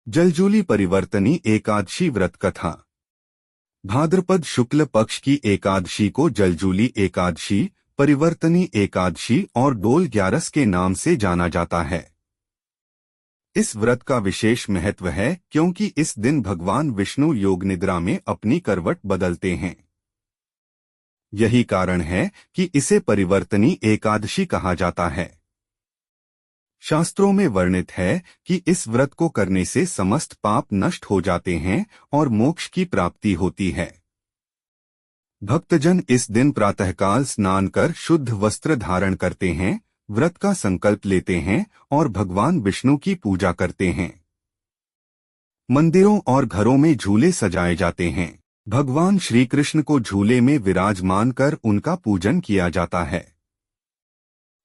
जलजूली परिवर्तनी एकादशी व्रत कथा। भाद्रपद शुक्ल पक्ष की एकादशी को जलजूली एकादशी, परिवर्तनी एकादशी और डोल ग्यारस के नाम से जाना जाता है। इस व्रत का विशेष महत्व है क्योंकि इस दिन भगवान विष्णु योग निद्रा में अपनी करवट बदलते हैं। यही कारण है कि इसे परिवर्तनी एकादशी कहा जाता है। शास्त्रों में वर्णित है कि इस व्रत को करने से समस्त पाप नष्ट हो जाते हैं और मोक्ष की प्राप्ति होती है। भक्तजन इस दिन प्रातःकाल स्नान कर शुद्ध वस्त्र धारण करते हैं, व्रत का संकल्प लेते हैं और भगवान विष्णु की पूजा करते हैं। मंदिरों और घरों में झूले सजाए जाते हैं। भगवान श्री कृष्ण को झूले में विराजमान कर उनका पूजन किया जाता है।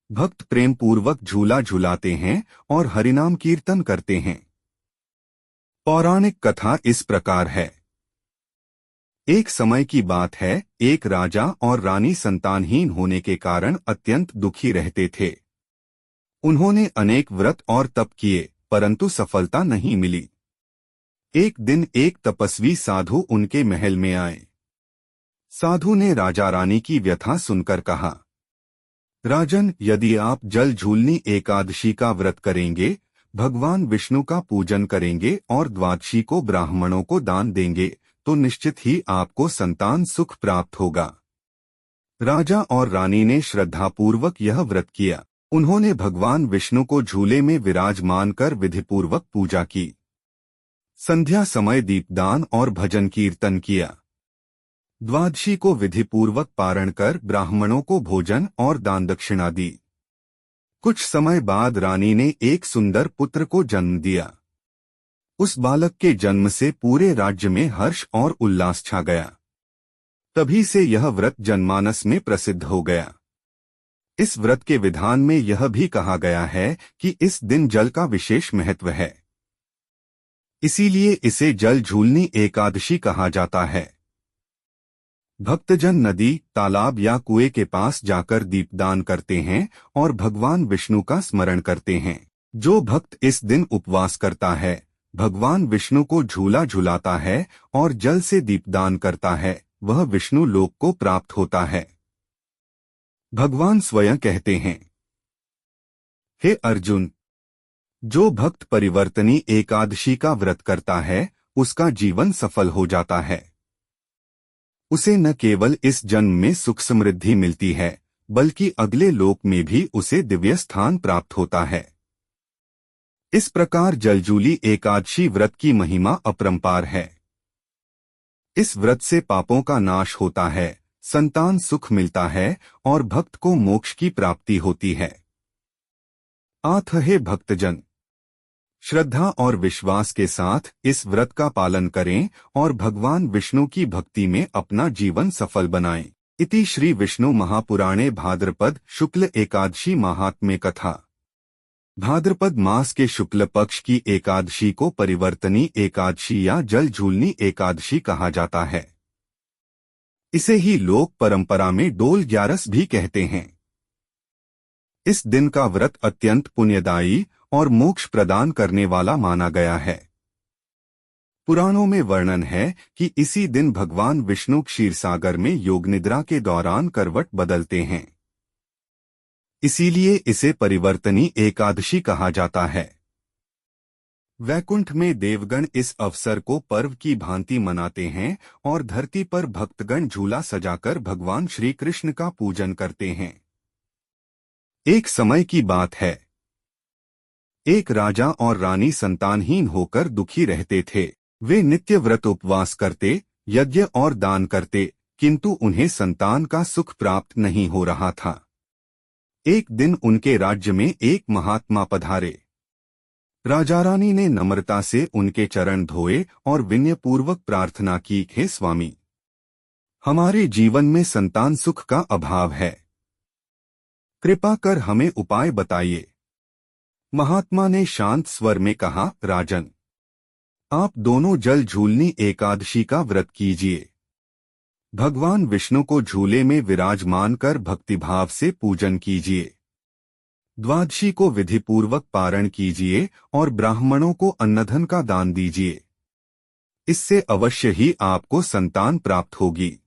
भक्त प्रेम पूर्वक झूला झूलाते हैं और हरिनाम कीर्तन करते हैं। पौराणिक कथा इस प्रकार है। एक समय की बात है, एक राजा और रानी संतानहीन होने के कारण अत्यंत दुखी रहते थे। उन्होंने अनेक व्रत और तप किए, परंतु सफलता नहीं मिली। एक दिन एक तपस्वी साधु उनके महल में आए। साधु ने राजा रानी की व्यथा सुनकर कहा, राजन, यदि आप जल झूलनी एकादशी का व्रत करेंगे, भगवान विष्णु का पूजन करेंगे और द्वादशी को ब्राह्मणों को दान देंगे तो निश्चित ही आपको संतान सुख प्राप्त होगा। राजा और रानी ने श्रद्धापूर्वक यह व्रत किया। उन्होंने भगवान विष्णु को झूले में विराजमान कर विधिपूर्वक पूजा की। संध्या समय दीपदान और भजन कीर्तन किया। द्वादशी को विधिपूर्वक पारण कर ब्राह्मणों को भोजन और दान दक्षिणा दी। कुछ समय बाद रानी ने एक सुंदर पुत्र को जन्म दिया। उस बालक के जन्म से पूरे राज्य में हर्ष और उल्लास छा गया। तभी से यह व्रत जनमानस में प्रसिद्ध हो गया। इस व्रत के विधान में यह भी कहा गया है कि इस दिन जल का विशेष महत्व है। इसीलिए इसे जल झूलनी एकादशी कहा जाता है। भक्तजन नदी, तालाब या कुएं के पास जाकर दीपदान करते हैं और भगवान विष्णु का स्मरण करते हैं। जो भक्त इस दिन उपवास करता है, भगवान विष्णु को झूला झुलाता है और जल से दीपदान करता है, वह विष्णु लोक को प्राप्त होता है। भगवान स्वयं कहते हैं, हे अर्जुन, जो भक्त परिवर्तनी एकादशी का व्रत करता है, उसका जीवन सफल हो जाता है। उसे न केवल इस जन्म में सुख समृद्धि मिलती है, बल्कि अगले लोक में भी उसे दिव्य स्थान प्राप्त होता है। इस प्रकार जलजूली एकादशी व्रत की महिमा अपरंपार है। इस व्रत से पापों का नाश होता है, संतान सुख मिलता है और भक्त को मोक्ष की प्राप्ति होती है। आथ हे भक्तजन, श्रद्धा और विश्वास के साथ इस व्रत का पालन करें और भगवान विष्णु की भक्ति में अपना जीवन सफल बनाएं। इति श्री विष्णु महापुराणे भाद्रपद शुक्ल एकादशी महात्म्य कथा। भाद्रपद मास के शुक्ल पक्ष की एकादशी को परिवर्तनी एकादशी या जल झूलनी एकादशी कहा जाता है। इसे ही लोक परंपरा में डोल ग्यारस भी कहते हैं। इस दिन का व्रत अत्यंत पुण्यदायी और मोक्ष प्रदान करने वाला माना गया है। पुराणों में वर्णन है कि इसी दिन भगवान विष्णु क्षीरसागर में योग निद्रा के दौरान करवट बदलते हैं। इसीलिए इसे परिवर्तनी एकादशी कहा जाता है। वैकुंठ में देवगण इस अवसर को पर्व की भांति मनाते हैं और धरती पर भक्तगण झूला सजाकर भगवान श्री कृष्ण का पूजन करते हैं। एक समय की बात है, एक राजा और रानी संतानहीन होकर दुखी रहते थे। वे नित्य व्रत उपवास करते, यज्ञ और दान करते, किंतु उन्हें संतान का सुख प्राप्त नहीं हो रहा था। एक दिन उनके राज्य में एक महात्मा पधारे। राजा रानी ने नम्रता से उनके चरण धोए और विनयपूर्वक प्रार्थना की, हे स्वामी, हमारे जीवन में संतान सुख का अभाव है, कृपा कर हमें उपाय बताइए। महात्मा ने शांत स्वर में कहा, राजन, आप दोनों जल झूलनी एकादशी का व्रत कीजिए। भगवान विष्णु को झूले में विराजमान कर भक्तिभाव से पूजन कीजिए। द्वादशी को विधिपूर्वक पारण कीजिए और ब्राह्मणों को अन्नधन का दान दीजिए। इससे अवश्य ही आपको संतान प्राप्त होगी।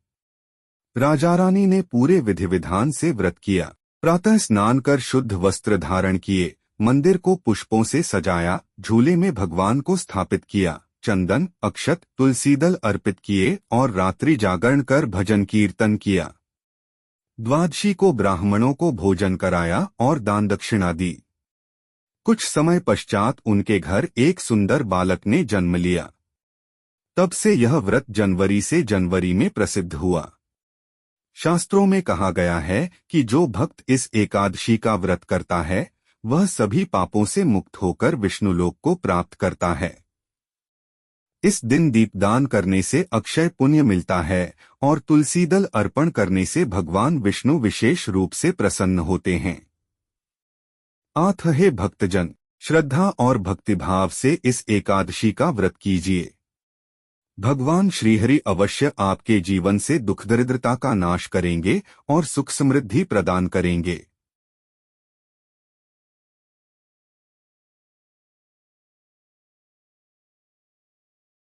राजा रानी ने पूरे विधि विधान से व्रत किया। प्रातः स्नान कर शुद्ध वस्त्र धारण किए, मंदिर को पुष्पों से सजाया, झूले में भगवान को स्थापित किया, चंदन, अक्षत, तुलसी दल अर्पित किए और रात्रि जागरण कर भजन कीर्तन किया। द्वादशी को ब्राह्मणों को भोजन कराया और दान दक्षिणा दी। कुछ समय पश्चात उनके घर एक सुंदर बालक ने जन्म लिया। तब से यह व्रत जनवरी से जनवरी में प्रसिद्ध हुआ। शास्त्रों में कहा गया है कि जो भक्त इस एकादशी का व्रत करता है वह सभी पापों से मुक्त होकर विष्णुलोक को प्राप्त करता है। इस दिन दीपदान करने से अक्षय पुण्य मिलता है और तुलसी दल अर्पण करने से भगवान विष्णु विशेष रूप से प्रसन्न होते हैं। आठ हे भक्तजन, श्रद्धा और भक्तिभाव से इस एकादशी का व्रत कीजिए। भगवान श्रीहरि अवश्य आपके जीवन से दुख दरिद्रता का नाश करेंगे और सुख समृद्धि प्रदान करेंगे।